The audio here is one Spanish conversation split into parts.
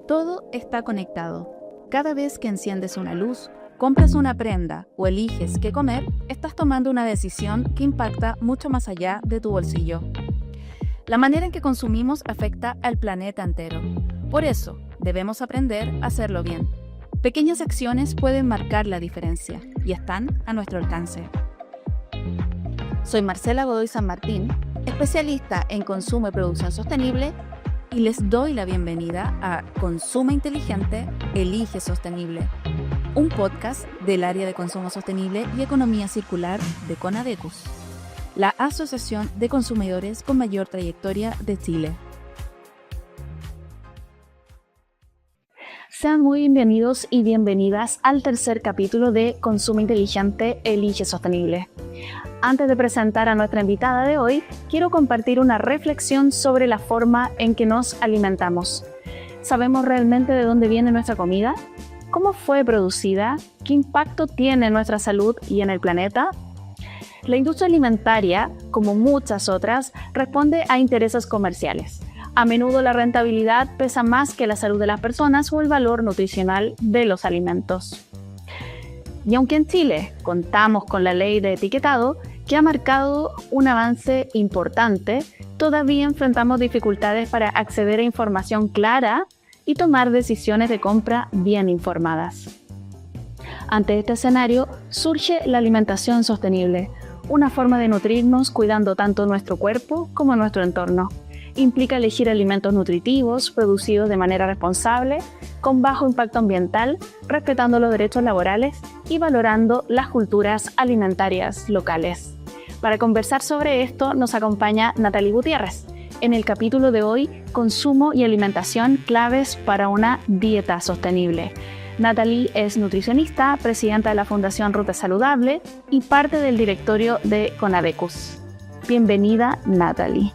Todo está conectado. Cada vez que enciendes una luz, compras una prenda o eliges qué comer, estás tomando una decisión que impacta mucho más allá de tu bolsillo. La manera en que consumimos afecta al planeta entero. Por eso, debemos aprender a hacerlo bien. Pequeñas acciones pueden marcar la diferencia y están a nuestro alcance. Soy Marcela Godoy San Martín, especialista en consumo y producción sostenible, y les doy la bienvenida a Consume Inteligente, Elige Sostenible, un podcast del área de consumo sostenible y economía circular de CONADECUS, la asociación de consumidores con mayor trayectoria de Chile. Sean muy bienvenidos y bienvenidas al tercer capítulo de Consume Inteligente, Elige Sostenible. Antes de presentar a nuestra invitada de hoy, quiero compartir una reflexión sobre la forma en que nos alimentamos. ¿Sabemos realmente de dónde viene nuestra comida? ¿Cómo fue producida? ¿Qué impacto tiene en nuestra salud y en el planeta? La industria alimentaria, como muchas otras, responde a intereses comerciales. A menudo la rentabilidad pesa más que la salud de las personas o el valor nutricional de los alimentos. Y aunque en Chile contamos con la ley de etiquetado, que ha marcado un avance importante, todavía enfrentamos dificultades para acceder a información clara y tomar decisiones de compra bien informadas. Ante este escenario, surge la alimentación sostenible, una forma de nutrirnos cuidando tanto nuestro cuerpo como nuestro entorno. Implica elegir alimentos nutritivos, producidos de manera responsable, con bajo impacto ambiental, respetando los derechos laborales y valorando las culturas alimentarias locales. Para conversar sobre esto nos acompaña Natalie Gutiérrez. En el capítulo de hoy, Consumo y alimentación claves para una dieta sostenible. Natalie es nutricionista, presidenta de la Fundación Ruta Saludable y parte del directorio de CONADECUS. Bienvenida, Natalie.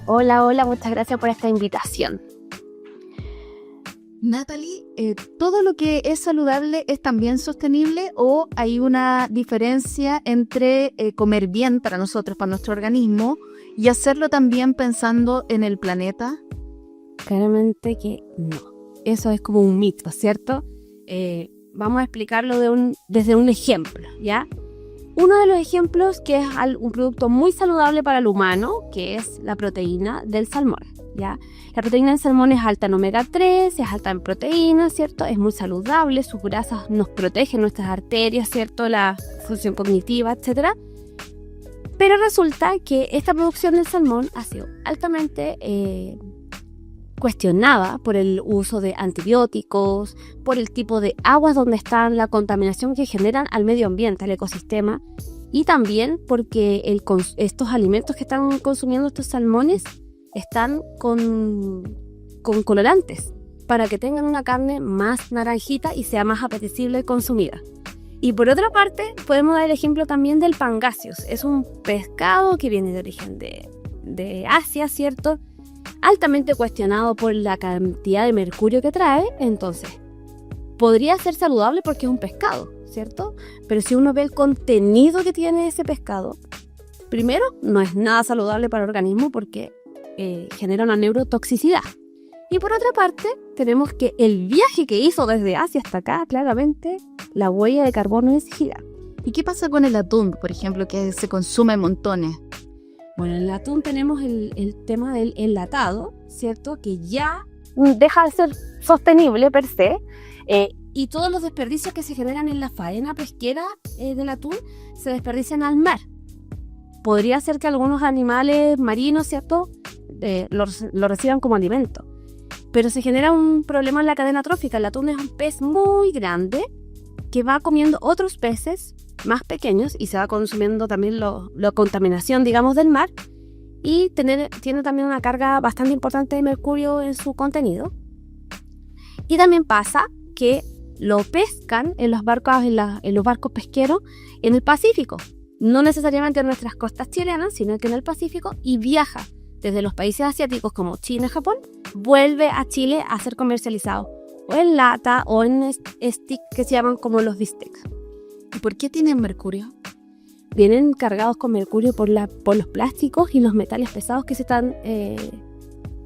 Hola, muchas gracias por esta invitación. Natalie, ¿todo lo que es saludable es también sostenible o hay una diferencia entre comer bien para nosotros, para nuestro organismo, y hacerlo también pensando en el planeta? Claramente que no. Eso es como un mito, ¿cierto? Vamos a explicarlo desde un ejemplo, ¿ya? Uno de los ejemplos que es un producto muy saludable para el humano, que es la proteína del salmón, ¿ya? La proteína del salmón es alta en omega 3, es alta en proteínas, ¿cierto? Es muy saludable, sus grasas nos protegen nuestras arterias, ¿cierto? La función cognitiva, etc. Pero resulta que esta producción del salmón ha sido altamente cuestionada por el uso de antibióticos, por el tipo de aguas donde están, la contaminación que generan al medio ambiente, al ecosistema, y también porque estos alimentos que están consumiendo estos salmones están con colorantes para que tengan una carne más naranjita y sea más apetecible consumida. Y por otra parte, podemos dar el ejemplo también del pangasius. Es un pescado que viene de origen de Asia, ¿cierto? Altamente cuestionado por la cantidad de mercurio que trae, entonces podría ser saludable porque es un pescado, ¿cierto? Pero si uno ve el contenido que tiene ese pescado, primero, no es nada saludable para el organismo porque genera una neurotoxicidad. Y por otra parte, tenemos que el viaje que hizo desde Asia hasta acá, claramente, la huella de carbono es gigante. ¿Y qué pasa con el atún, por ejemplo, que se consume en montones? Bueno, en el atún tenemos el tema del enlatado, ¿cierto? Que ya deja de ser sostenible per se, y todos los desperdicios que se generan en la faena pesquera del atún se desperdician al mar. Podría ser que algunos animales marinos, ¿cierto? Lo reciban como alimento. Pero se genera un problema en la cadena trófica. El atún es un pez muy grande que va comiendo otros peces más pequeños y se va consumiendo también la contaminación, digamos, del mar, y tiene también una carga bastante importante de mercurio en su contenido. Y también pasa que lo pescan en los barcos pesqueros en el Pacífico, no necesariamente en nuestras costas chilenas, sino que en el Pacífico, y viaja desde los países asiáticos como China y Japón, vuelve a Chile a ser comercializado o en lata o en stick que se llaman como los bistecs. ¿Y por qué tienen mercurio? Vienen cargados con mercurio por los plásticos y los metales pesados que se están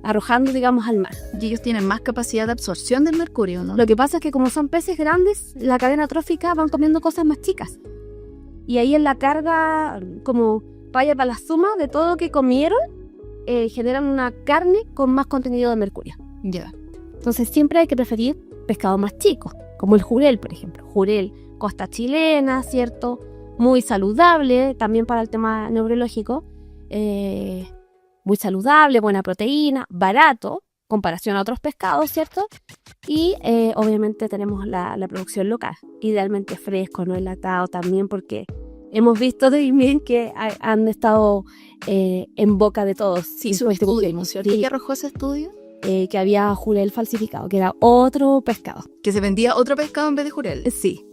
arrojando, digamos, al mar. Y ellos tienen más capacidad de absorción del mercurio, ¿no? Lo que pasa es que como son peces grandes, la cadena trófica van comiendo cosas más chicas. Y ahí en la carga, como vaya para la suma de todo lo que comieron, generan una carne con más contenido de mercurio. Ya. Entonces siempre hay que preferir pescados más chicos, como el jurel, por ejemplo. Jurel, costa chilena, ¿cierto? Muy saludable, también para el tema neurológico. Muy saludable, buena proteína, barato, comparación a otros pescados, ¿cierto? Y obviamente tenemos la producción local, idealmente fresco, no enlatado también, porque hemos visto también que han estado en boca de todos. Sí, su estudio, ¿cierto? ¿Qué arrojó ese estudio? Que había jurel falsificado, que era otro pescado. ¿Que se vendía otro pescado en vez de jurel? Sí.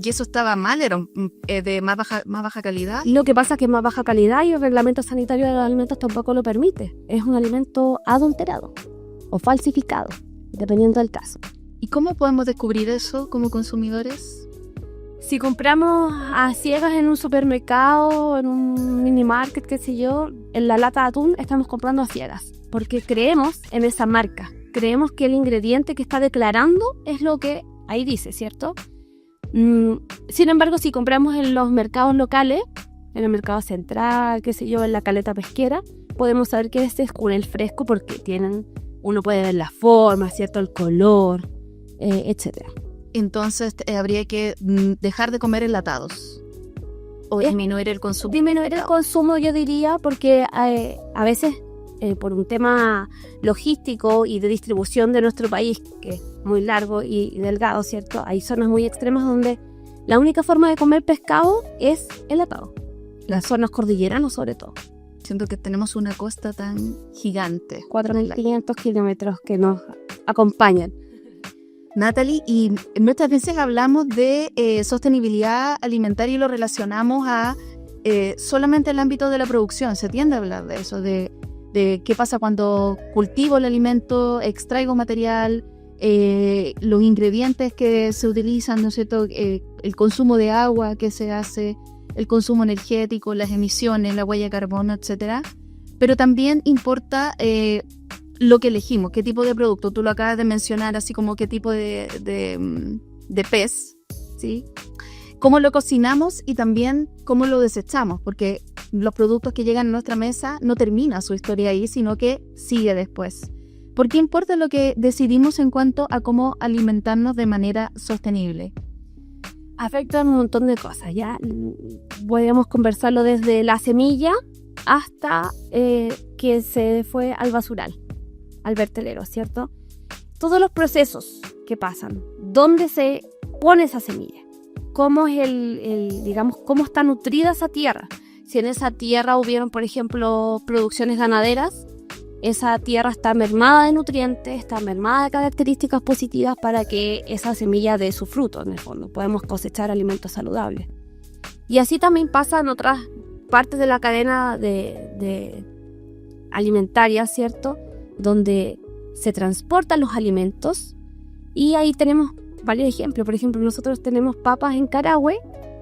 ¿Y eso estaba mal? ¿Era de más baja calidad? Lo que pasa es que es más baja calidad y el reglamento sanitario de los alimentos tampoco lo permite. Es un alimento adulterado o falsificado, dependiendo del caso. ¿Y cómo podemos descubrir eso como consumidores? Si compramos a ciegas en un supermercado, en un mini market, qué sé yo, en la lata de atún estamos comprando a ciegas, porque creemos en esa marca. Creemos que el ingrediente que está declarando es lo que ahí dice, ¿cierto? Sin embargo, si compramos en los mercados locales, en el mercado central, qué sé yo, en la caleta pesquera, podemos saber que este es jurel fresco porque uno puede ver la forma, ¿cierto? El color, etcétera. Entonces habría que dejar de comer enlatados o disminuir el consumo. Disminuir el consumo, yo diría, porque a veces por un tema logístico y de distribución de nuestro país, que es muy largo y delgado, ¿cierto? Hay zonas muy extremas donde la única forma de comer pescado es enlatado. Las zonas cordilleranas sobre todo. Siento que tenemos una costa tan gigante. 4.500 kilómetros que nos acompañan. Natalie, y muchas veces hablamos de sostenibilidad alimentaria y lo relacionamos a solamente el ámbito de la producción. Se tiende a hablar de eso, de qué pasa cuando cultivo el alimento, extraigo material, los ingredientes que se utilizan, ¿no es cierto? El consumo de agua que se hace, el consumo energético, las emisiones, la huella de carbono, etcétera. Pero también importa lo que elegimos, qué tipo de producto. Tú lo acabas de mencionar, así como qué tipo de pez, ¿sí? Cómo lo cocinamos y también cómo lo desechamos, porque los productos que llegan a nuestra mesa no termina su historia ahí, sino que sigue después. ¿Por qué importa lo que decidimos en cuanto a cómo alimentarnos de manera sostenible? Afecta un montón de cosas, ya podemos conversarlo desde la semilla hasta que se fue al basural, al vertedero, ¿cierto? Todos los procesos que pasan, dónde se pone esa semilla, cómo es digamos, cómo está nutrida esa tierra. Si en esa tierra hubieron, por ejemplo, producciones ganaderas, esa tierra está mermada de nutrientes, está mermada de características positivas para que esa semilla dé su fruto, en el fondo. Podemos cosechar alimentos saludables. Y así también pasa en otras partes de la cadena de alimentaria, ¿cierto? Donde se transportan los alimentos y ahí tenemos varios ejemplos. Por ejemplo, nosotros tenemos papas en Carahue,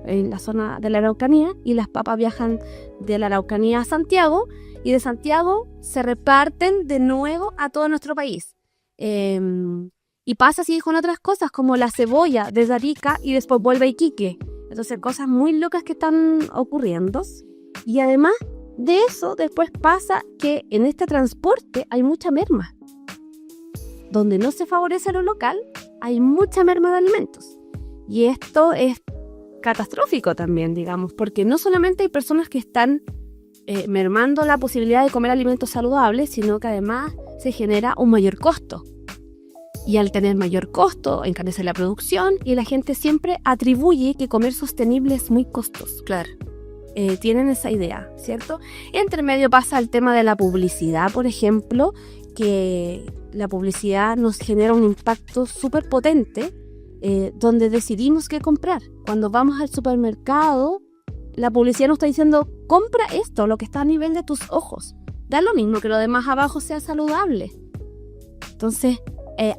en la zona de la Araucanía, y las papas viajan de la Araucanía a Santiago y de Santiago se reparten de nuevo a todo nuestro país. Y pasa así con otras cosas como la cebolla desde Arica y después vuelve a Iquique. Entonces cosas muy locas que están ocurriendo. Y además de eso, después pasa que en este transporte hay mucha merma. Donde no se favorece lo local, hay mucha merma de alimentos. Y esto es catastrófico también, digamos, porque no solamente hay personas que están mermando la posibilidad de comer alimentos saludables, sino que además se genera un mayor costo. Y al tener mayor costo, encarece la producción y la gente siempre atribuye que comer sostenible es muy costoso. Claro. Tienen esa idea, ¿cierto? Entre medio pasa el tema de la publicidad, por ejemplo, que la publicidad nos genera un impacto súper potente, donde decidimos qué comprar. Cuando vamos al supermercado, la publicidad nos está diciendo, compra esto, lo que está a nivel de tus ojos. Da lo mismo que lo demás abajo sea saludable. Entonces,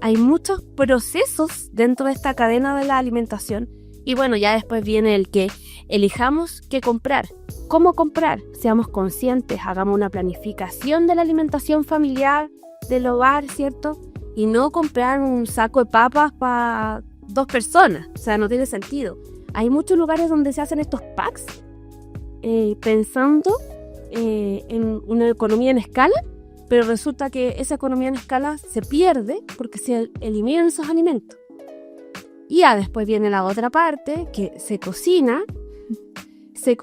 hay muchos procesos dentro de esta cadena de la alimentación. Y bueno, ya después viene el que elijamos qué comprar, cómo comprar, seamos conscientes, hagamos una planificación de la alimentación familiar, del hogar, ¿cierto? Y no comprar un saco de papas para 2 personas, o sea, no tiene sentido. Hay muchos lugares donde se hacen estos packs pensando en una economía en escala, pero resulta que esa economía en escala se pierde porque se eliminan esos alimentos. Y ya después viene la otra parte, que se cocina, se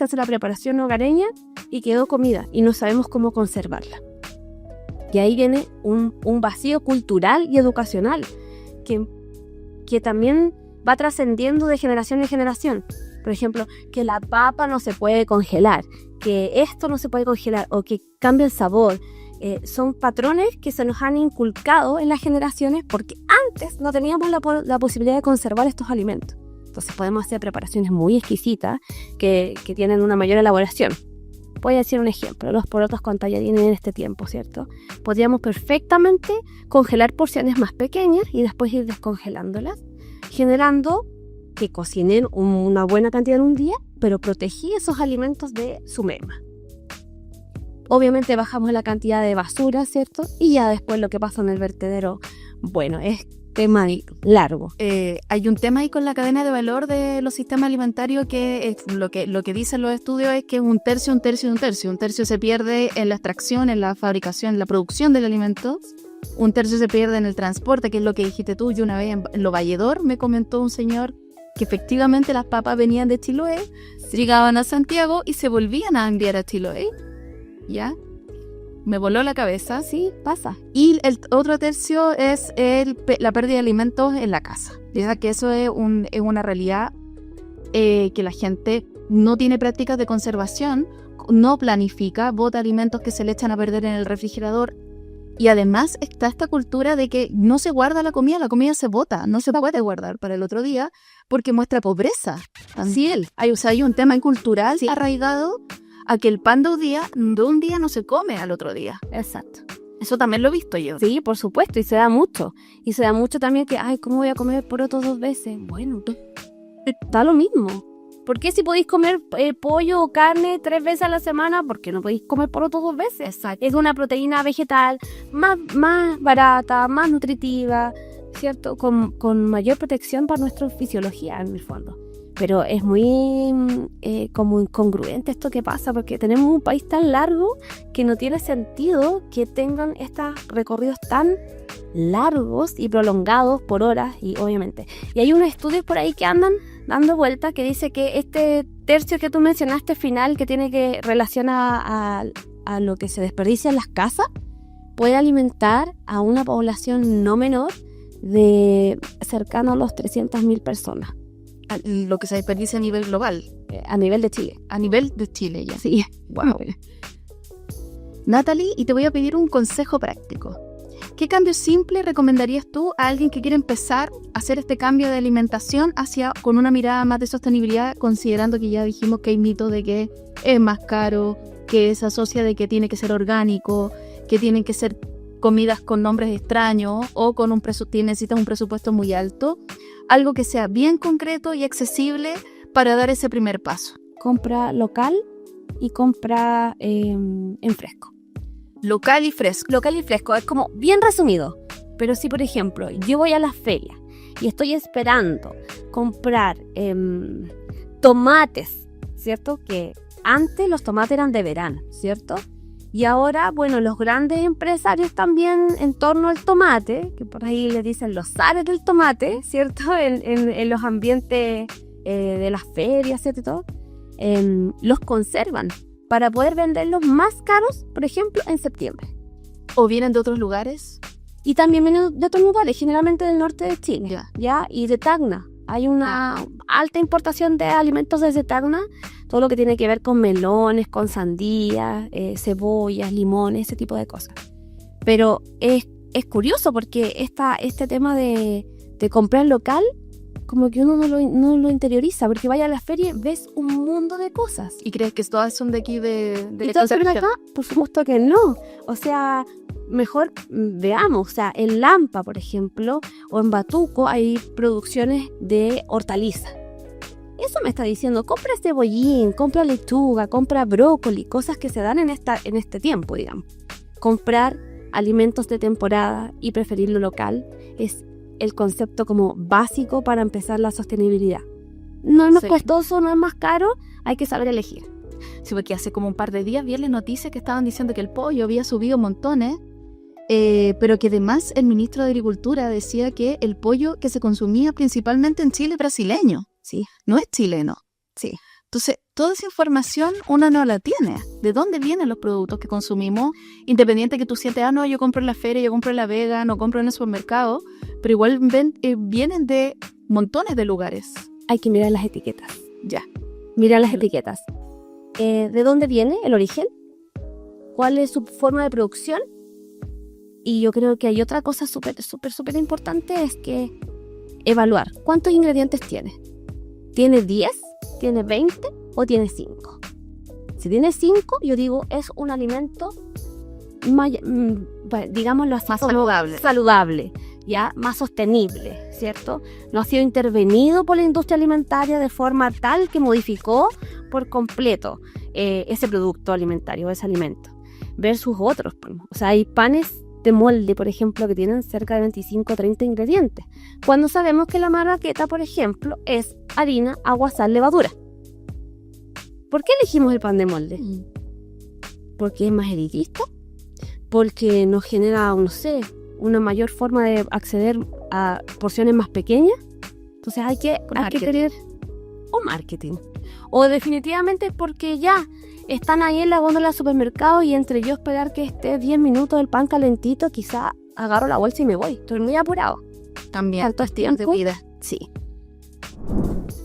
hace la preparación hogareña y quedó comida y no sabemos cómo conservarla. Y ahí viene un vacío cultural y educacional que también va trascendiendo de generación en generación. Por ejemplo, que la papa no se puede congelar, que esto no se puede congelar o que cambia el sabor. Son patrones que se nos han inculcado en las generaciones porque antes no teníamos la posibilidad de conservar estos alimentos. Entonces podemos hacer preparaciones muy exquisitas que tienen una mayor elaboración. Voy a decir un ejemplo, los porotos con tallarines en este tiempo, ¿cierto? Podríamos perfectamente congelar porciones más pequeñas y después ir descongelándolas, generando que cocinen una buena cantidad en un día, pero protegí esos alimentos de su merma. Obviamente bajamos la cantidad de basura, ¿cierto? Y ya después lo que pasa en el vertedero, bueno, es tema largo. Hay un tema ahí con la cadena de valor de los sistemas alimentarios que es lo que dicen los estudios es que es un tercio. Un tercio se pierde en la extracción, en la fabricación, en la producción del alimento. Un tercio se pierde en el transporte, que es lo que dijiste tú. Yo una vez en Lo Valledor me comentó un señor que efectivamente las papas venían de Chiloé, llegaban a Santiago y se volvían a enviar a Chiloé. ¿Ya? Me voló la cabeza. Sí, pasa. Y el otro tercio es la pérdida de alimentos en la casa. Ya que eso es una realidad que la gente no tiene prácticas de conservación, no planifica, bota alimentos que se le echan a perder en el refrigerador. Y además está esta cultura de que no se guarda la comida se bota, no se puede guardar para el otro día porque muestra pobreza. Sí, Hay un tema cultural arraigado a que el pan de un día no se come al otro día. Exacto. Eso también lo he visto yo. Sí, por supuesto, y se da mucho. Y se da mucho también que, ¿cómo voy a comer porotos 2 veces? Bueno, da lo mismo. ¿Por qué si podéis comer pollo o carne 3 veces a la semana? ¿Por qué no podéis comer porotos 2 veces? Exacto. Es una proteína vegetal más barata, más nutritiva, ¿cierto? Con mayor protección para nuestra fisiología, en el fondo. Pero es muy como incongruente esto que pasa, porque tenemos un país tan largo que no tiene sentido que tengan estos recorridos tan largos y prolongados por horas, y obviamente. Y hay unos estudios por ahí que andan dando vueltas que dice que este tercio que tú mencionaste final, que tiene que relacionar a lo que se desperdicia en las casas, puede alimentar a una población no menor de cercano a los 300.000 personas. Lo que se desperdicia a nivel global. A nivel de Chile. A nivel de Chile, ya. Sí. Wow. Natalie, y te voy a pedir un consejo práctico. ¿Qué cambio simple recomendarías tú a alguien que quiere empezar a hacer este cambio de alimentación con una mirada más de sostenibilidad, considerando que ya dijimos que hay mitos de que es más caro, que se asocia de que tiene que ser orgánico, que tienen que ser comidas con nombres extraños o con necesitas un presupuesto muy alto? Algo que sea bien concreto y accesible para dar ese primer paso. Compra local y compra en fresco. Local y fresco. Local y fresco, es como bien resumido. Pero si, por ejemplo, yo voy a la feria y estoy esperando comprar tomates, ¿cierto? Que antes los tomates eran de verano, ¿cierto? Y ahora, bueno, los grandes empresarios también en torno al tomate, que por ahí le dicen los zares del tomate, ¿cierto? En los ambientes de las ferias, ¿cierto? Y todo, los conservan para poder venderlos más caros, por ejemplo, en septiembre. ¿O vienen de otros lugares? Y también vienen de otros lugares, generalmente del norte de Chile, ¿ya? Y de Tacna. Hay una alta importación de alimentos desde Tacna, todo lo que tiene que ver con melones, con sandías, cebollas, limones, ese tipo de cosas. Pero es curioso porque este tema de comprar local, como que uno no lo interioriza, porque vaya a la feria ves un mundo de cosas. ¿Y crees que todas son de aquí de todas son de acá? Por supuesto que no. O sea, mejor veamos, o sea, en Lampa, por ejemplo, o en Batuco hay producciones de hortaliza. Eso me está diciendo, compra cebollín, compra lechuga, compra brócoli, cosas que se dan en este tiempo, digamos. Comprar alimentos de temporada y preferir lo local es el concepto como básico para empezar la sostenibilidad. No es más costoso, no es más caro, hay que saber elegir. Sí, porque hace como un par de días vi en las noticias que estaban diciendo que el pollo había subido montones, pero que además el ministro de Agricultura decía que el pollo que se consumía principalmente en Chile es brasileño, Sí. no es chileno. Sí. Entonces, toda esa información uno no la tiene. ¿De dónde vienen los productos que consumimos? Independiente que tú sientas, no, yo compro en la feria, yo compro en la Vega, no compro en el supermercado, pero igual vienen de montones de lugares. Hay que mirar las etiquetas. Ya. Mirar las etiquetas. ¿De dónde viene el origen? ¿Cuál es su forma de producción? Y yo creo que hay otra cosa súper importante, es que evaluar cuántos ingredientes tiene. ¿Tiene 10? ¿Tiene 20? ¿O tiene 5? Si tiene 5, yo digo, es un alimento, digámoslo así, Más saludable. saludable, ya más sostenible, ¿cierto? No ha sido intervenido por la industria alimentaria de forma tal que modificó por completo ese producto alimentario, ese alimento, versus otros. O sea, hay panes de molde, por ejemplo, que tienen cerca de 25 o 30 ingredientes, cuando sabemos que la marraqueta, por ejemplo, es harina, agua, sal, levadura. ¿Por qué elegimos el pan de molde? Porque es más elitista, porque nos genera, no sé, una mayor forma de acceder a porciones más pequeñas. Entonces hay que tener un marketing. O definitivamente porque ya están ahí en la góndola del supermercado y entre yo esperar que esté 10 minutos el pan calentito, quizá agarro la bolsa y me voy. Estoy muy apurado. También. Tanto es tiempo. De vida. Sí.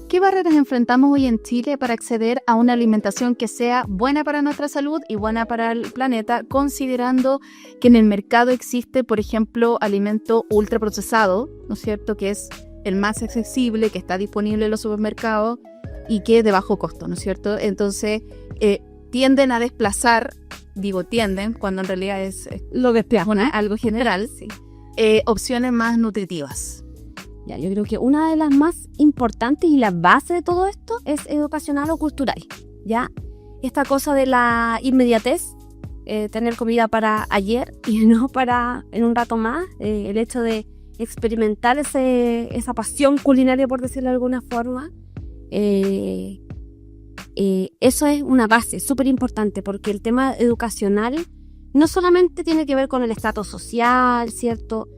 ¿Qué barreras enfrentamos hoy en Chile para acceder a una alimentación que sea buena para nuestra salud y buena para el planeta, considerando que en el mercado existe, por ejemplo, alimento ultraprocesado, ¿no es cierto?, que es el más accesible, que está disponible en los supermercados y que es de bajo costo, ¿no es cierto? Entonces, tienden a desplazar, digo tienden, cuando en realidad es Lo desplazan, algo general, sí. opciones más nutritivas. Ya, yo creo que una de las más importantes y la base de todo esto es educacional o cultural. Ya, esta cosa de la inmediatez, tener comida para ayer y no para en un rato más, el hecho de experimentar esa pasión culinaria, por decirlo de alguna forma, eso es una base súper importante, porque el tema educacional no solamente tiene que ver con el estatus social, ¿cierto?,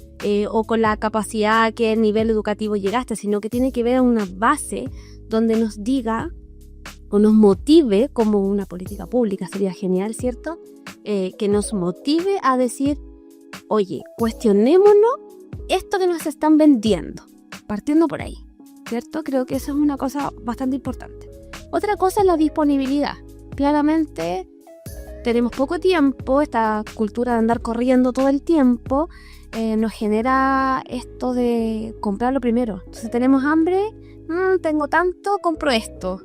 o con la capacidad a qué nivel educativo llegaste, sino que tiene que ver una base donde nos diga o nos motive, como una política pública sería genial, ¿cierto?, que nos motive a decir, oye, cuestionémonos esto que nos están vendiendo, partiendo por ahí, ¿cierto? Creo que eso es una cosa bastante importante. Otra cosa es la disponibilidad. Claramente tenemos poco tiempo, esta cultura de andar corriendo todo el tiempo nos genera esto de comprarlo primero. Entonces tenemos hambre, tengo tanto, compro esto.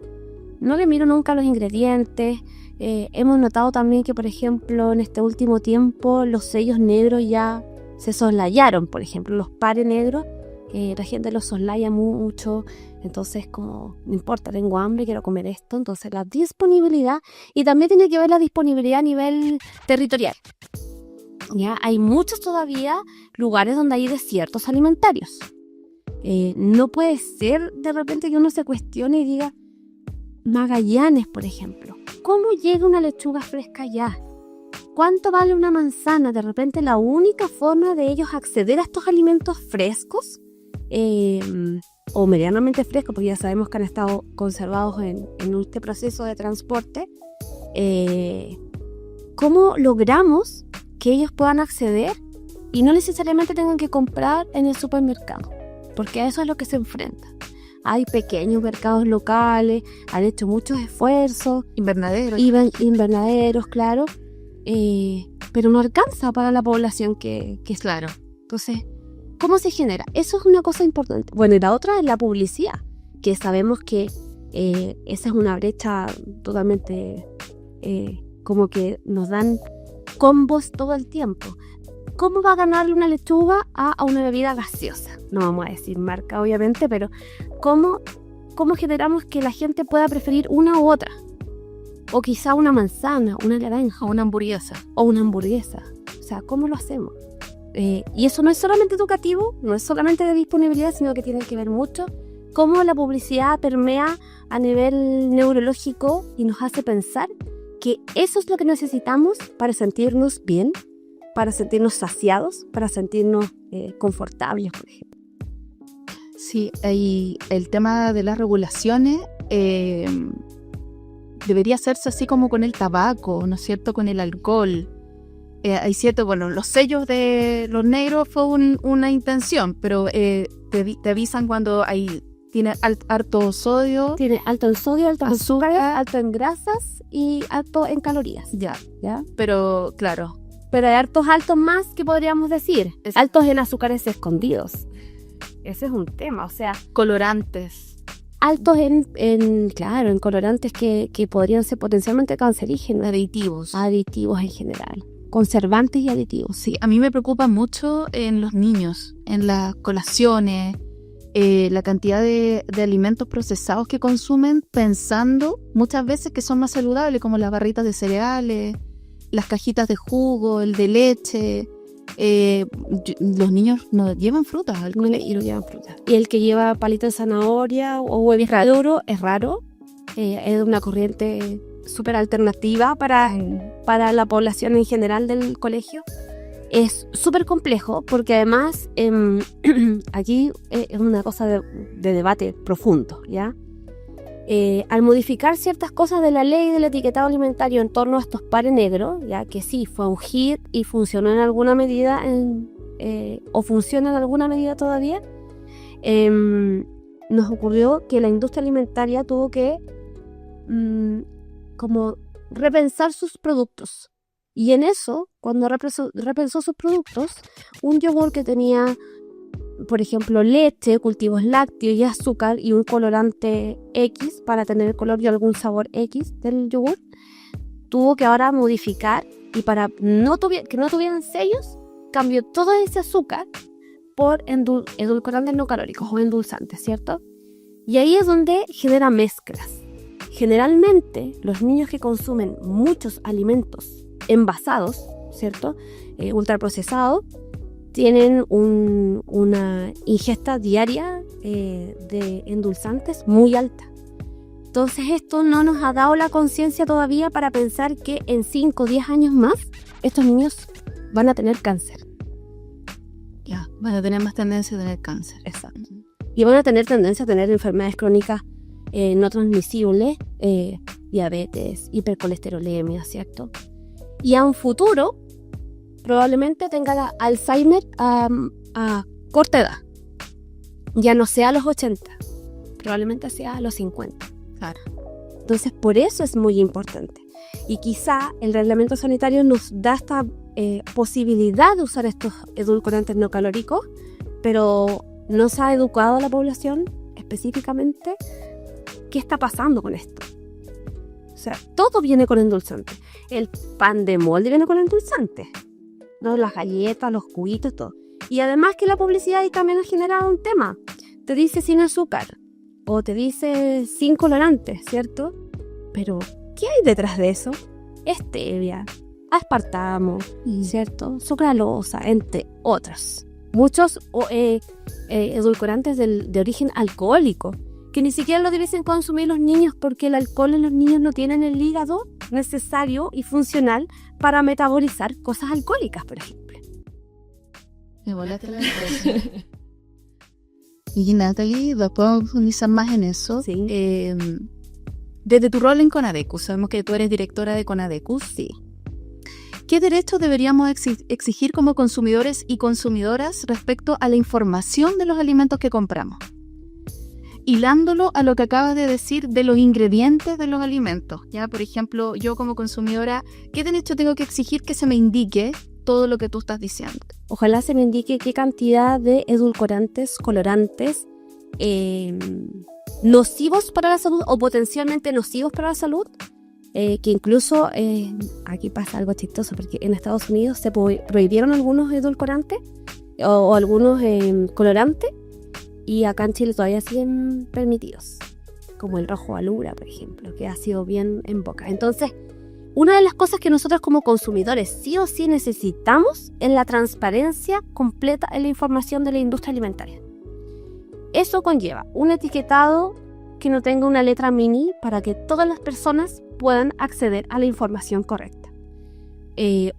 No le miro nunca los ingredientes. Hemos notado también que, por ejemplo, en este último tiempo los sellos negros ya se soslayaron, por ejemplo, los pares negros. La gente los soslaya mucho, entonces como, no importa, tengo hambre, quiero comer esto. Entonces la disponibilidad, y también tiene que ver la disponibilidad a nivel territorial. Ya hay muchos todavía lugares donde hay desiertos alimentarios. No puede ser de repente que uno se cuestione y diga, Magallanes, por ejemplo, ¿cómo llega una lechuga fresca allá? ¿Cuánto vale una manzana? De repente la única forma de ellos acceder a estos alimentos frescos, o medianamente frescos, porque ya sabemos que han estado conservados en este proceso de transporte, ¿cómo logramos que ellos puedan acceder y no necesariamente tengan que comprar en el supermercado? Porque a eso es lo que se enfrenta. Hay pequeños mercados locales, han hecho muchos esfuerzos, invernaderos, claro, pero no alcanza para la población que es. Claro. Entonces, ¿cómo se genera? Eso es una cosa importante. Bueno, y la otra es la publicidad, que sabemos que esa es una brecha totalmente, como que nos dan combos todo el tiempo. ¿Cómo va a ganarle una lechuga a una bebida gaseosa? No vamos a decir marca, obviamente, pero ¿cómo generamos que la gente pueda preferir una u otra? O quizá una manzana, una naranja, Una hamburguesa. o una hamburguesa. O sea, ¿cómo lo hacemos? Y eso no es solamente educativo, no es solamente de disponibilidad, sino que tiene que ver mucho cómo la publicidad permea a nivel neurológico y nos hace pensar que eso es lo que necesitamos para sentirnos bien, para sentirnos saciados, para sentirnos confortables, por ejemplo. Sí, y el tema de las regulaciones debería hacerse así como con el tabaco, ¿no es cierto?, con el alcohol. Hay cierto, bueno, los sellos de los negros fue una intención, pero te avisan cuando tiene harto sodio. Tiene alto en sodio, alto en azúcar, alto en grasas y alto en calorías. Ya, ¿Ya? pero claro. Pero hay altos más que podríamos decir. Altos en azúcares escondidos. Ese es un tema, o sea. Colorantes. Altos en colorantes que podrían ser potencialmente cancerígenos. Aditivos en general. Conservantes y aditivos. Sí, a mí me preocupa mucho en los niños, en las colaciones, la cantidad de alimentos procesados que consumen pensando muchas veces que son más saludables, como las barritas de cereales, las cajitas de jugo, el de leche. Los niños no llevan frutas al colegio. Y no llevan frutas. Y el que lleva palito de zanahoria o huevo duro es raro. Es una corriente súper alternativa para la población en general del colegio. Es súper complejo porque además aquí es una cosa de debate profundo, ¿ya? Al modificar ciertas cosas de la ley del etiquetado alimentario en torno a estos pares negros, ya que sí, fue un hit y funcionó en alguna medida, o funciona en alguna medida todavía, nos ocurrió que la industria alimentaria tuvo que como repensar sus productos. Y en eso, cuando repensó sus productos, un yogur que tenía, por ejemplo, leche, cultivos lácteos y azúcar y un colorante X para tener el color y algún sabor X del yogur, tuvo que ahora modificar y para que no tuvieran sellos, cambió todo ese azúcar por edulcorantes no calóricos o endulzantes, ¿cierto? Y ahí es donde genera mezclas. Generalmente, los niños que consumen muchos alimentos envasados, ¿cierto?, ultraprocesados, tienen una ingesta diaria de endulzantes muy alta. Entonces esto no nos ha dado la conciencia todavía para pensar que en 5 o 10 años más estos niños van a tener cáncer. Ya, van a tener más tendencia a tener cáncer. Exacto. Y van a tener tendencia a tener enfermedades crónicas no transmisibles, diabetes, hipercolesterolemia, ¿cierto? Y a un futuro probablemente tenga Alzheimer a corta edad. Ya no sea a los 80, probablemente sea a los 50. Claro. Entonces, por eso es muy importante. Y quizá el reglamento sanitario nos da esta posibilidad de usar estos edulcorantes no calóricos, pero no se ha educado a la población específicamente qué está pasando con esto. O sea, todo viene con endulzante. El pan de molde viene con endulzante, ¿no? Las galletas, los juguitos, todo. Y además que la publicidad ahí también ha generado un tema. Te dice sin azúcar o te dice sin colorantes, ¿cierto? Pero, ¿qué hay detrás de eso? Stevia, aspartamo, ¿cierto? Sucralosa, entre otros. Muchos edulcorantes de origen alcohólico, que ni siquiera lo debiesen consumir los niños porque el alcohol en los niños no tienen el hígado necesario y funcional para metabolizar cosas alcohólicas, por ejemplo. Me volaste la cabeza. Y Natalie, ¿podemos profundizar más en eso? Sí. Desde tu rol en Conadecus, sabemos que tú eres directora de Conadecus. Sí. ¿Qué derechos deberíamos exigir como consumidores y consumidoras respecto a la información de los alimentos que compramos? Hilándolo a lo que acabas de decir de los ingredientes de los alimentos. Ya, por ejemplo, yo como consumidora, ¿qué derecho tengo que exigir que se me indique todo lo que tú estás diciendo? Ojalá se me indique qué cantidad de edulcorantes, colorantes, nocivos para la salud o potencialmente nocivos para la salud, que incluso aquí pasa algo chistoso porque en Estados Unidos se prohibieron algunos edulcorantes o algunos colorantes y acá en Chile todavía siguen permitidos, como el rojo alura, por ejemplo, que ha sido bien en boca. Entonces, una de las cosas que nosotros como consumidores sí o sí necesitamos es la transparencia completa en la información de la industria alimentaria. Eso conlleva un etiquetado que no tenga una letra mini para que todas las personas puedan acceder a la información correcta.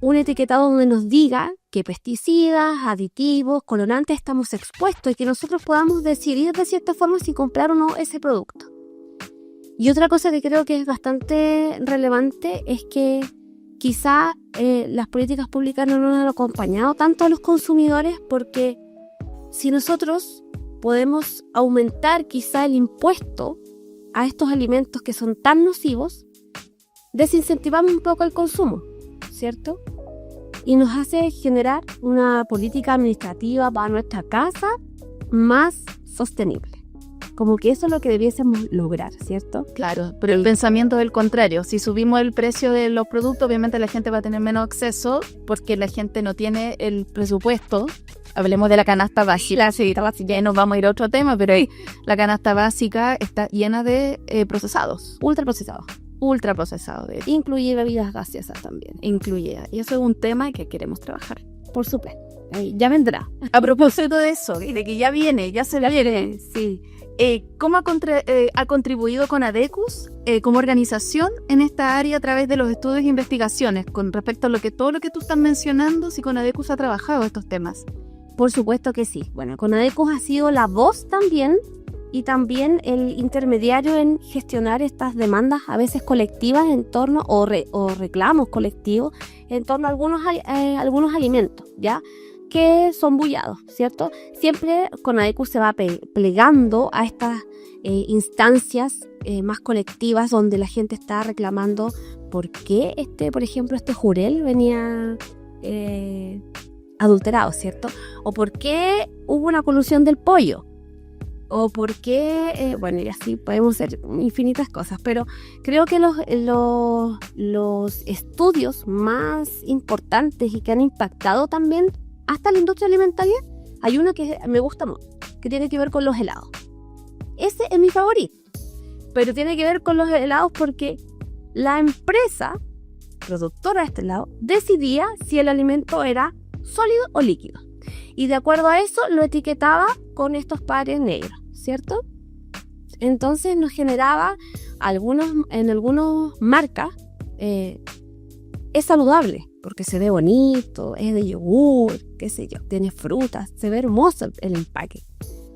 Un etiquetado donde nos diga qué pesticidas, aditivos, colorantes estamos expuestos y que nosotros podamos decidir de cierta forma si comprar o no ese producto. Y otra cosa que creo que es bastante relevante es que quizá las políticas públicas no nos han acompañado tanto a los consumidores, porque si nosotros podemos aumentar quizá el impuesto a estos alimentos que son tan nocivos, desincentivamos un poco el consumo, ¿cierto? Y nos hace generar una política administrativa para nuestra casa más sostenible. Como que eso es lo que debiésemos lograr, ¿cierto? Claro, pero el pensamiento es el contrario. Si subimos el precio de los productos, obviamente la gente va a tener menos acceso porque la gente no tiene el presupuesto. Hablemos de la canasta básica. Ya nos vamos a ir a otro tema, pero la canasta básica está llena de procesados. Ultraprocesados. Incluye bebidas gaseosas también. Y eso es un tema que queremos trabajar. Por supuesto. Ya vendrá. A propósito de eso, de que ya viene, ya se viene, sí. ¿Cómo ha contribuido Conadecus como organización en esta área a través de los estudios e investigaciones con respecto a todo lo que tú estás mencionando, si Conadecus ha trabajado estos temas? Por supuesto que sí. Bueno, Conadecus ha sido la voz también y también el intermediario en gestionar estas demandas a veces colectivas en torno o reclamos colectivos en torno a algunos alimentos, ¿ya? Que son bullados, ¿cierto? Siempre Conadecus se va plegando a estas instancias más colectivas donde la gente está reclamando por qué por ejemplo, este jurel venía adulterado, ¿cierto? O por qué hubo una colusión del pollo, o por qué, bueno, y así podemos hacer infinitas cosas, pero creo que los estudios más importantes y que han impactado también hasta la industria alimentaria, hay uno que me gusta mucho, que tiene que ver con los helados. Ese es mi favorito, pero tiene que ver con los helados porque la empresa productora de este helado decidía si el alimento era sólido o líquido. Y de acuerdo a eso lo etiquetaba con estos pares negros, ¿cierto? Entonces nos generaba en algunas marcas, es saludable, porque se ve bonito, es de yogur, qué sé yo, tiene frutas, se ve hermoso el empaque.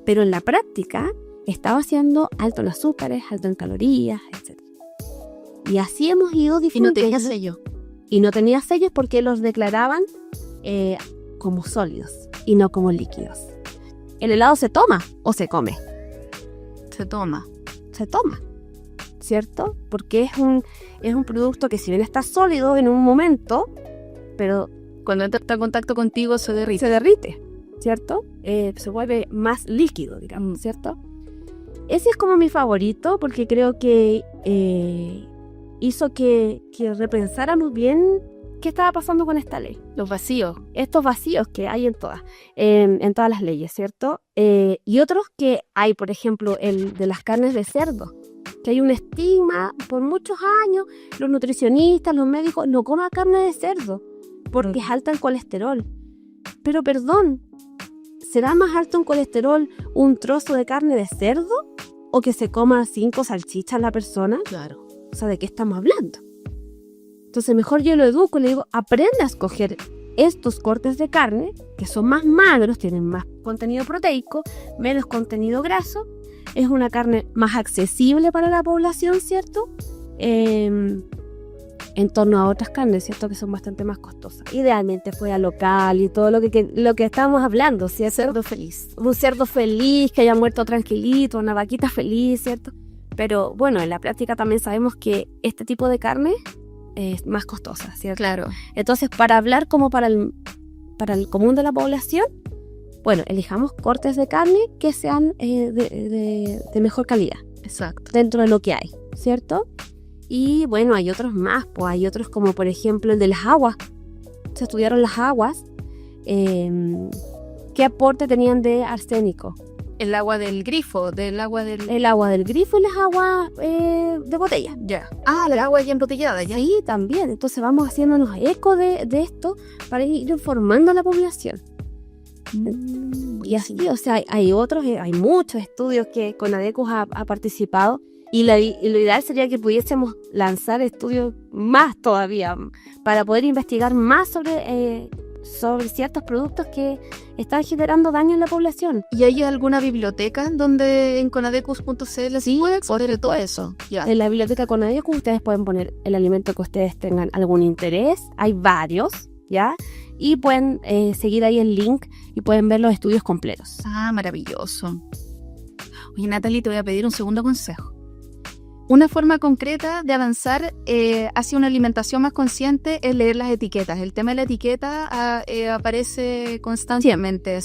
Pero en la práctica estaba siendo alto en azúcares, alto en calorías, etc. Y así hemos ido difundiendo. Y no tenía sello. Y no tenía sellos porque los declaraban como sólidos y no como líquidos. ¿El helado se toma o se come? Se toma, ¿cierto? Porque es un producto que si bien está sólido en un momento, pero cuando entra en contacto contigo se derrite, ¿cierto? Se vuelve más líquido, digamos, ¿cierto? Ese es como mi favorito porque creo que hizo que repensáramos bien qué estaba pasando con esta ley. Estos vacíos que hay en todas las leyes, ¿cierto? Y otros que hay, por ejemplo, el de las carnes de cerdo, que hay un estigma por muchos años, los nutricionistas, los médicos, no coman carne de cerdo porque es alta en colesterol. Pero perdón, ¿será más alto en colesterol un trozo de carne de cerdo o que se coma 5 salchichas la persona? Claro. O sea, ¿de qué estamos hablando? Entonces mejor yo lo educo y le digo, aprende a escoger estos cortes de carne que son más magros, tienen más contenido proteico, menos contenido graso, es una carne más accesible para la población, ¿cierto? En torno a otras carnes, ¿cierto? Que son bastante más costosas. Idealmente fuera local y todo lo que estábamos hablando, ¿cierto? Cerdo feliz. Un cerdo feliz, que haya muerto tranquilito, una vaquita feliz, ¿cierto? Pero bueno, en la práctica también sabemos que este tipo de carne es más costosa, ¿cierto? Claro. Entonces, para hablar como para el común de la población, bueno, elijamos cortes de carne que sean de mejor calidad. Exacto. Dentro de lo que hay, ¿cierto? Y bueno, hay otros más, pues hay otros como por ejemplo el de las aguas. Se estudiaron las aguas, qué aporte tenían de arsénico. El agua del grifo, el agua del grifo y las aguas de botella. Ya. Ah, el agua ya embotellada, ya. Sí, también. Entonces vamos haciéndonos eco de esto para ir informando a la población. Y así, o sea, hay muchos estudios que Conadecus ha participado y lo ideal sería que pudiésemos lanzar estudios más todavía para poder investigar más sobre ciertos productos que están generando daño en la población. ¿Y hay alguna biblioteca donde en conadecus.cl sí, puede exponer todo eso? Ya. En la biblioteca Conadecus ustedes pueden poner el alimento que ustedes tengan algún interés. Hay varios, ¿ya? Y pueden seguir ahí el link y pueden ver los estudios completos. Ah, maravilloso. Oye, Natalie, te voy a pedir un segundo consejo. Una forma concreta de avanzar hacia una alimentación más consciente es leer las etiquetas. El tema de la etiqueta aparece constantemente.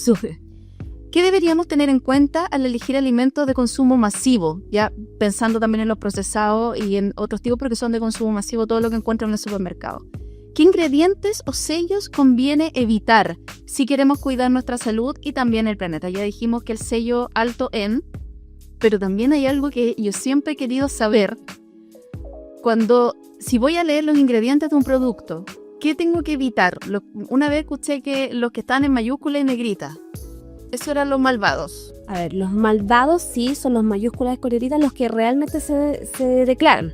¿Qué deberíamos tener en cuenta al elegir alimentos de consumo masivo? Ya pensando también en los procesados y en otros tipos, porque son de consumo masivo, todo lo que encuentran en el supermercado. ¿Qué ingredientes o sellos conviene evitar si queremos cuidar nuestra salud y también el planeta? Ya dijimos que el sello alto en, pero también hay algo que yo siempre he querido saber. Si voy a leer los ingredientes de un producto, ¿qué tengo que evitar? Una vez escuché que los que están en mayúscula y negrita, eso eran los malvados. A ver, los malvados sí son los mayúsculas y coloritas los que realmente se declaran.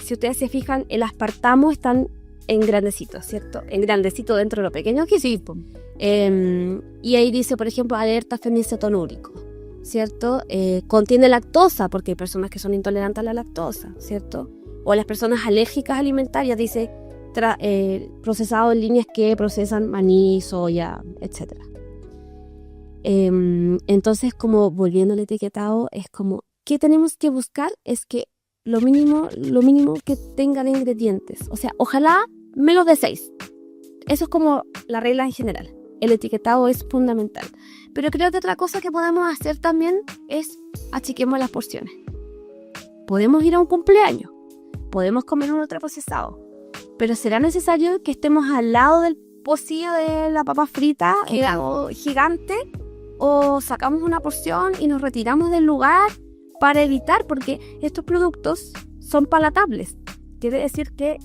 Si ustedes se fijan, el aspartamo están en grandecito, ¿cierto? En grandecito dentro de lo pequeño que sí. Y ahí dice, por ejemplo, alerta fenicetonúrico, ¿cierto? Contiene lactosa, porque hay personas que son intolerantes a la lactosa, ¿cierto? O las personas alérgicas alimentarias, dice procesado en líneas que procesan maní, soya, etc. Entonces, como volviendo al etiquetado, es como, ¿qué tenemos que buscar? Es que lo mínimo que tengan ingredientes. O sea, ojalá menos de 6. Eso es como la regla en general. El etiquetado es fundamental. Pero creo que otra cosa que podemos hacer también es achiquemos las porciones. Podemos ir a un cumpleaños, podemos comer un ultraprocesado, pero será necesario que estemos al lado del pocillo de la papa frita gigante, o sacamos una porción y nos retiramos del lugar para evitar, porque estos productos son palatables. Quiere decir que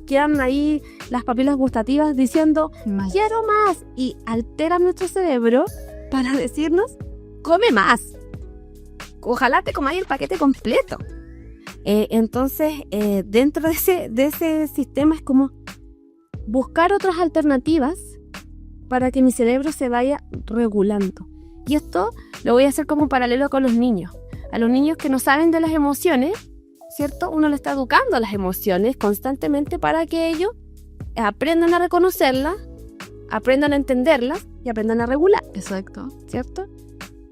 quedan ahí las papilas gustativas diciendo quiero más, y alteran nuestro cerebro para decirnos come más. Ojalá te comáis el paquete completo. Entonces, dentro de ese sistema es como buscar otras alternativas para que mi cerebro se vaya regulando. Y esto lo voy a hacer como un paralelo con los niños. A los niños que no saben de las emociones, ¿cierto? Uno le está educando a las emociones constantemente para que ellos aprendan a reconocerlas, aprendan a entenderlas y aprendan a regular. Exacto. ¿Cierto?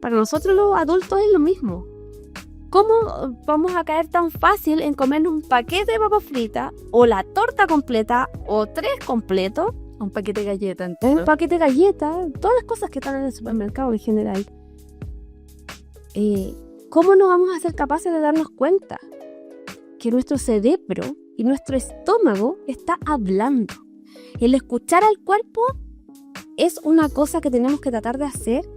Para nosotros los adultos es lo mismo. ¿Cómo vamos a caer tan fácil en comer un paquete de papas fritas o la torta completa o 3 completos? Un paquete de galletas. Un paquete de galletas, todas las cosas que están en el supermercado en general. ¿Cómo no vamos a ser capaces de darnos cuenta que nuestro cerebro y nuestro estómago está hablando? El escuchar al cuerpo es una cosa que tenemos que tratar de hacer,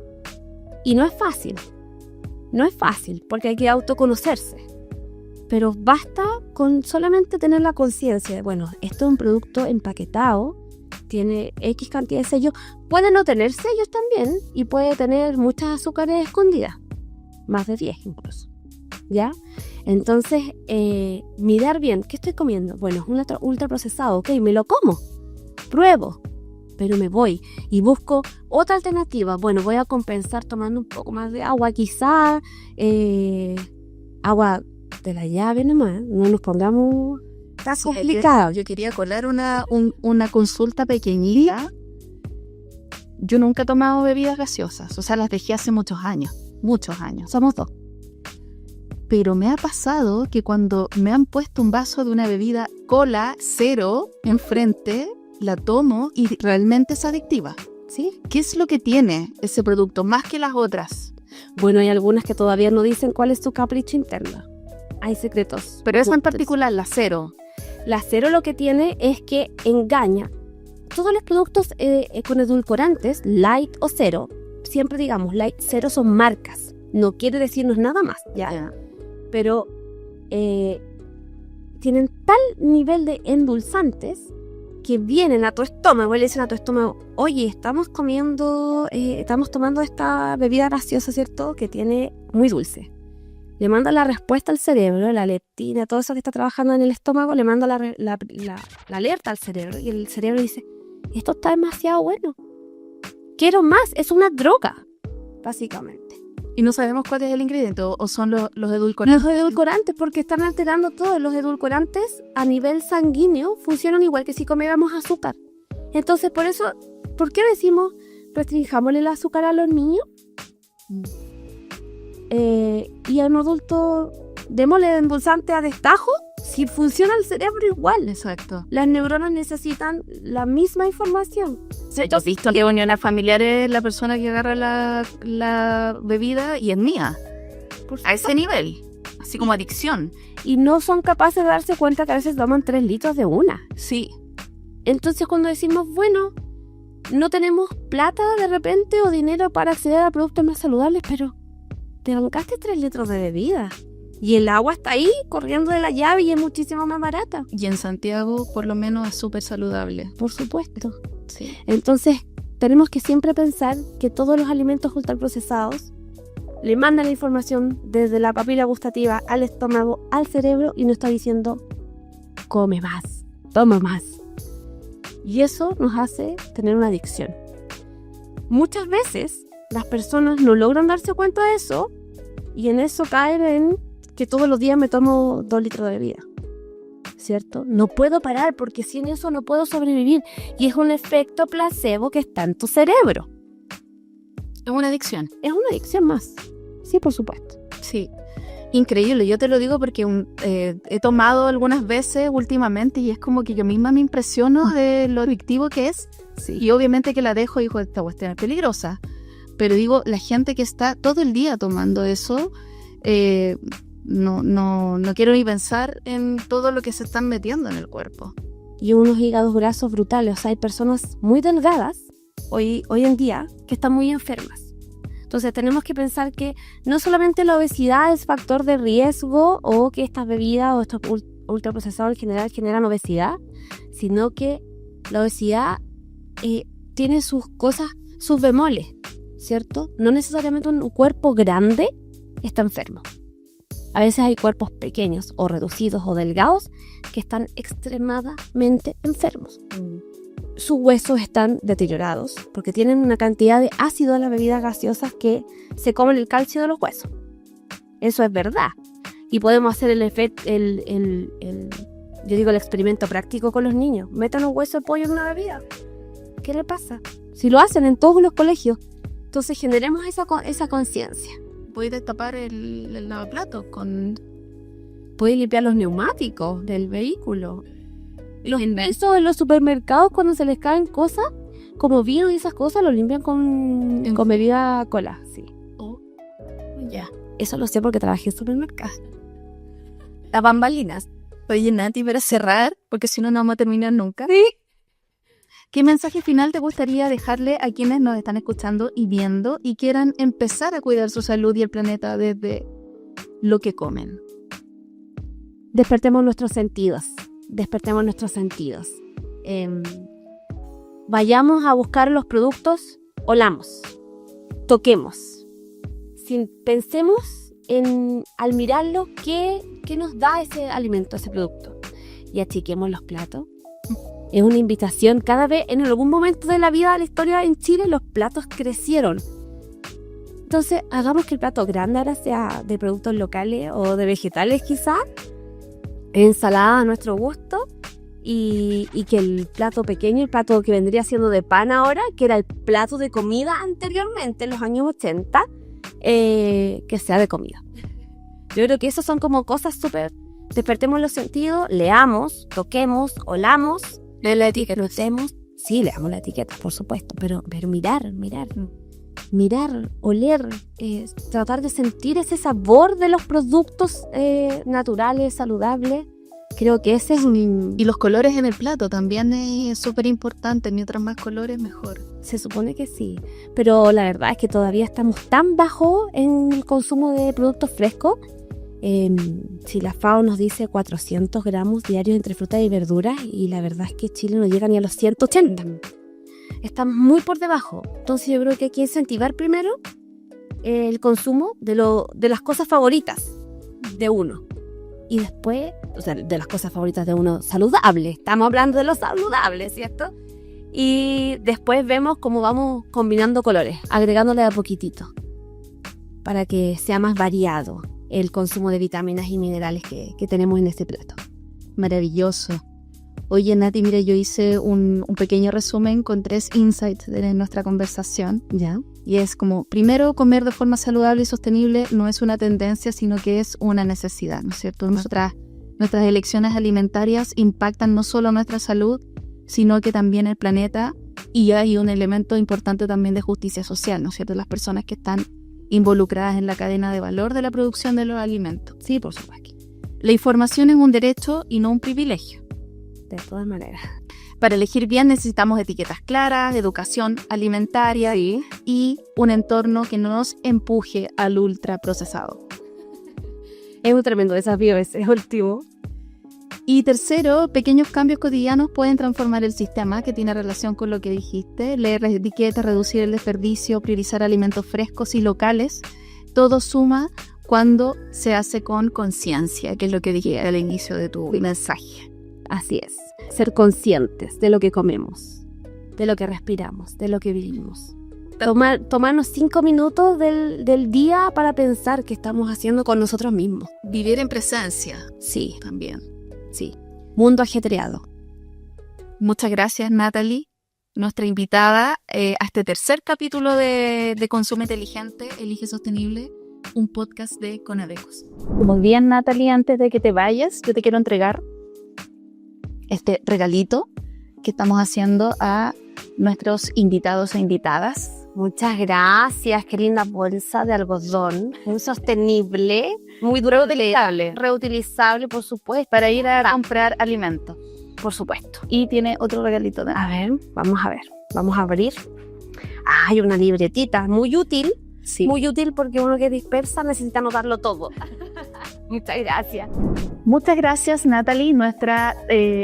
y no es fácil. No es fácil porque hay que autoconocerse. Pero basta con solamente tener la conciencia de, bueno, esto es un producto empaquetado, tiene X cantidad de sellos. Puede no tener sellos también y puede tener muchas azúcares escondidas. Más de 10 incluso. ¿Ya? Entonces, mirar bien, ¿qué estoy comiendo? Bueno, es un ultraprocesado, ok, me lo como. Pruebo, pero me voy y busco otra alternativa. Bueno, voy a compensar tomando un poco más de agua, quizá agua de la llave nomás, no nos pongamos tan complicados. Yo quería colar una consulta pequeñita. Yo nunca he tomado bebidas gaseosas, o sea, las dejé hace muchos años, somos 2. Pero me ha pasado que cuando me han puesto un vaso de una bebida cola cero enfrente, la tomo y realmente es adictiva. ¿Sí? ¿Qué es lo que tiene ese producto más que las otras? Bueno, hay algunas que todavía no dicen cuál es su capricho interno. Hay secretos. Pero esa en particular, la cero. La cero lo que tiene es que engaña. Todos los productos con edulcorantes, light o cero, siempre digamos light, cero son marcas. No quiere decirnos nada más, Ya. pero tienen tal nivel de endulzantes que vienen a tu estómago y le dicen a tu estómago, oye, estamos tomando esta bebida gaseosa, ¿cierto? Que tiene muy dulce. Le manda la respuesta al cerebro, la leptina, todo eso que está trabajando en el estómago, le manda la alerta al cerebro y el cerebro dice, esto está demasiado bueno. Quiero más, es una droga, básicamente. Y no sabemos cuál es el ingrediente, o son los edulcorantes. Los edulcorantes, porque están alterando todo. Los edulcorantes a nivel sanguíneo funcionan igual que si comiéramos azúcar. Entonces, por eso, ¿por qué decimos restrinjámosle el azúcar a los niños? Y a un adulto, démosle endulzante a destajo, si funciona el cerebro igual. Exacto. Las neuronas necesitan la misma información. Sí, yo he visto que reuniones familiares la persona que agarra la bebida y es mía. A ese nivel. Así como adicción. Y no son capaces de darse cuenta que a veces toman 3 litros de una. Sí. Entonces cuando decimos, bueno, no tenemos plata de repente o dinero para acceder a productos más saludables, pero te bancaste 3 litros de bebida. Y el agua está ahí, corriendo de la llave y es muchísimo más barata. Y en Santiago, por lo menos, es súper saludable. Por supuesto. Sí. Entonces, tenemos que siempre pensar que todos los alimentos ultraprocesados le mandan la información desde la papila gustativa al estómago, al cerebro, y nos está diciendo, come más, toma más. Y eso nos hace tener una adicción. Muchas veces, las personas no logran darse cuenta de eso, y en eso caen en que todos los días me tomo 2 litros de bebida, ¿cierto? No puedo parar porque sin eso no puedo sobrevivir. Y es un efecto placebo que está en tu cerebro. Es una adicción. Es una adicción más. Sí, por supuesto. Sí. Increíble. Yo te lo digo porque he tomado algunas veces últimamente y es como que yo misma me impresiono de lo adictivo que es. Sí. Y obviamente que la dejo y digo, esta cuestión es peligrosa. Pero digo, la gente que está todo el día tomando eso... No quiero ni pensar en todo lo que se están metiendo en el cuerpo. Y unos hígados grasos brutales. O sea, hay personas muy delgadas hoy en día que están muy enfermas. Entonces tenemos que pensar que no solamente la obesidad es factor de riesgo o que estas bebidas o estos ultraprocesados en general generan obesidad, sino que la obesidad tiene sus cosas, sus bemoles, ¿cierto? No necesariamente un cuerpo grande está enfermo. A veces hay cuerpos pequeños o reducidos o delgados que están extremadamente enfermos. Sus huesos están deteriorados porque tienen una cantidad de ácido en las bebidas gaseosas que se comen el calcio de los huesos. Eso es verdad. Y podemos hacer el experimento práctico con los niños. Metan un hueso de pollo en una bebida. ¿Qué le pasa? Si lo hacen en todos los colegios, entonces generemos esa conciencia. Puedes destapar el lavaplatos con... Puedes limpiar los neumáticos del vehículo. Los envases en los supermercados, cuando se les caen cosas, como vino y esas cosas, lo limpian con bebida cola. Sí. Oh, ya. Eso lo sé porque trabajé en supermercado. Las bambalinas. Oye, Nati, para cerrar, porque si no, no vamos a terminar nunca. Sí. ¿Qué mensaje final te gustaría dejarle a quienes nos están escuchando y viendo y quieran empezar a cuidar su salud y el planeta desde lo que comen? Despertemos nuestros sentidos. Vayamos a buscar los productos, olamos, toquemos. Pensemos al mirarlo, ¿qué nos da ese alimento, ese producto? Y achiquemos los platos. Es una invitación. Cada vez, en algún momento de la vida de la historia en Chile, los platos crecieron. Entonces, hagamos que el plato grande ahora sea de productos locales o de vegetales quizás, ensalada a nuestro gusto, y que el plato pequeño, el plato que vendría siendo de pan ahora, que era el plato de comida anteriormente, en los años 80, que sea de comida. Yo creo que esas son como cosas súper... Despertemos los sentidos, leamos, toquemos, olamos, la etiqueta. Sí, leamos la etiqueta, por supuesto, pero mirar, oler, tratar de sentir ese sabor de los productos naturales, saludables, Creo que ese es Y los colores en el plato también es súper importante. Mientras más colores, mejor. Se supone que sí, pero la verdad es que todavía estamos tan bajo en el consumo de productos frescos. Si la FAO nos dice 400 gramos diarios entre frutas y verduras, y la verdad es que Chile no llega ni a los 180. Estamos muy por debajo. Entonces yo creo que hay que incentivar primero el consumo de las cosas favoritas de uno. Y después, o sea, de las cosas favoritas de uno saludable. Estamos hablando de lo saludable, ¿cierto? Y después vemos cómo vamos combinando colores, agregándole a poquitito, para que sea más variado el consumo de vitaminas y minerales que tenemos en este plato. Maravilloso. Oye, Nati, mira, yo hice un pequeño resumen con 3 insights de nuestra conversación. ¿Ya? Y es como, primero, comer de forma saludable y sostenible no es una tendencia, sino que es una necesidad, ¿no es cierto? Nuestras elecciones alimentarias impactan no solo nuestra salud, sino que también el planeta, y hay un elemento importante también de justicia social, ¿no es cierto? Las personas que están involucradas en la cadena de valor de la producción de los alimentos. Sí, por supuesto. La información es un derecho y no un privilegio. De todas maneras. Para elegir bien necesitamos etiquetas claras, educación alimentaria y un entorno que no nos empuje al ultraprocesado. Es un tremendo desafío ese último. Y tercero, pequeños cambios cotidianos pueden transformar el sistema, que tiene relación con lo que dijiste. Leer las etiquetas, reducir el desperdicio, priorizar alimentos frescos y locales. Todo suma cuando se hace con conciencia, que es lo que dije al inicio de tu mensaje. Así es. Ser conscientes de lo que comemos, de lo que respiramos, de lo que vivimos. Tomarnos 5 minutos del día para pensar qué estamos haciendo con nosotros mismos. Vivir en presencia. Sí. También. Sí. Mundo ajetreado. Muchas gracias, Natalie, nuestra invitada a este tercer capítulo de Consumo Inteligente, Elige Sostenible, un podcast de Conadecus. Muy bien, Natalie, antes de que te vayas, yo te quiero entregar este regalito que estamos haciendo a nuestros invitados e invitadas. Muchas gracias, qué linda bolsa de algodón, muy sostenible, muy reutilizable. Reutilizable, por supuesto. Para ir a comprar alimentos, por supuesto. Y tiene otro regalito. A ver, vamos a abrir. Hay una libretita muy útil. Sí. Muy útil porque uno que dispersa necesita anotarlo todo. Muchas gracias. Muchas gracias, Natalie, nuestra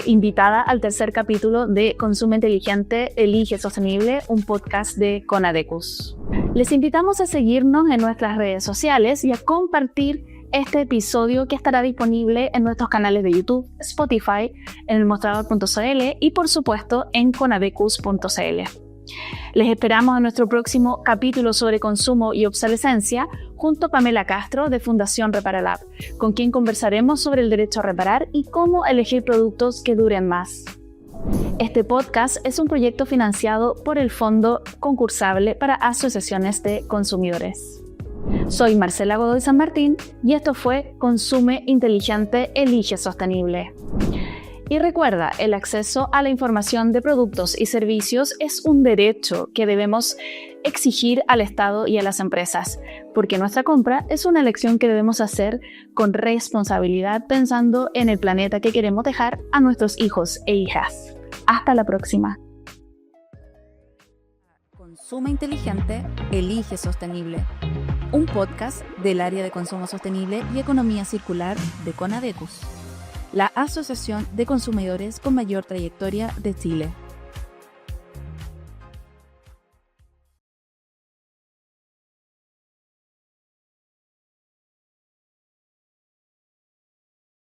invitada al tercer capítulo de Consumo Inteligente, Elige Sostenible, un podcast de Conadecus. Les invitamos a seguirnos en nuestras redes sociales y a compartir este episodio, que estará disponible en nuestros canales de YouTube, Spotify, en elmostrador.cl y por supuesto en conadecus.cl. Les esperamos en nuestro próximo capítulo sobre consumo y obsolescencia junto a Pamela Castro de Fundación Reparalab, con quien conversaremos sobre el derecho a reparar y cómo elegir productos que duren más. Este podcast es un proyecto financiado por el Fondo Concursable para Asociaciones de Consumidores. Soy Marcela Godoy San Martín y esto fue Consume Inteligente, Elige Sostenible. Y recuerda, el acceso a la información de productos y servicios es un derecho que debemos exigir al Estado y a las empresas, porque nuestra compra es una elección que debemos hacer con responsabilidad, pensando en el planeta que queremos dejar a nuestros hijos e hijas. Hasta la próxima. Consumo Inteligente, Elige Sostenible, un podcast del área de consumo sostenible y economía circular de Conadecus, la asociación de consumidores con mayor trayectoria de Chile.